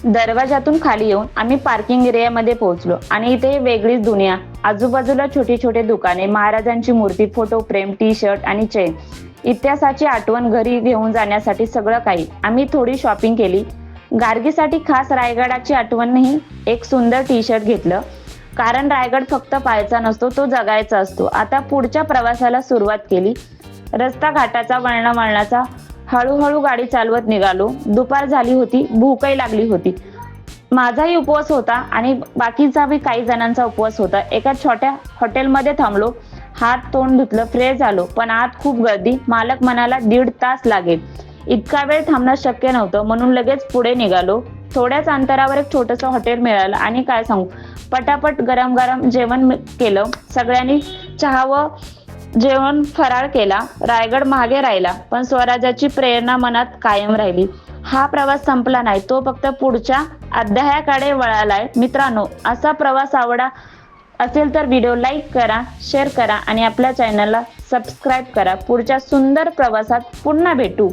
दरवाजातून खाली येऊन आम्ही पार्किंग एरियामध्ये पोहोचलो आणि इथे वेगळीच दुनिया. आजूबाजूला छोटी छोटी दुकाने, महाराजांची मूर्ती, फोटो फ्रेम, टी शर्ट आणि चेन. इतिहासाची आठवण घरी घेऊन जाण्यासाठी सगळं काही. आम्ही थोडी शॉपिंग केली. गार्गीसाठी खास रायगडाची आठवणही एक सुंदर टी शर्ट घेतलं. कारण रायगड फक्त पाहायचा नसतो, तो जगायचा असतो. आता पुढच्या प्रवासाला सुरुवात केली. रस्ता घाटाचा, वळणावळणाचा. हळूहळू गाडी चालवत निघालो. दुपार झाली होती, भूकही लागली होती. माझाही उपवास होता आणि बाकीचा बी काही जणांचा उपवास होता. एका छोट्या हॉटेलमध्ये थांबलो. हात तोंड धुतलं, फ्रेश झालो. पण आत खूप गर्दी. मालक म्हणाला 1.5 तास लागेल. इतका वेळ थांबणं शक्य नव्हतं, म्हणून लगेच पुढे निघालो. थोड्याच अंतरावर एक छोटंसं हॉटेल मिळालं आणि काय सांगू, पटापट गरम गरम जेवण केलं. सगळ्यांनी चहा व जेवण फराळ केला. रायगड मागे राहिला, पण स्वराज्याची प्रेरणा मनात कायम राहिली. हा प्रवास संपला नाही, तो फक्त पुढच्या अध्यायाकडे वळालाय. मित्रांनो, असा प्रवास आवडा असेल तर व्हिडिओ लाईक करा, शेअर करा आणि आपल्या चॅनलला सबस्क्राईब करा. पुढच्या सुंदर प्रवासात पुन्हा भेटू.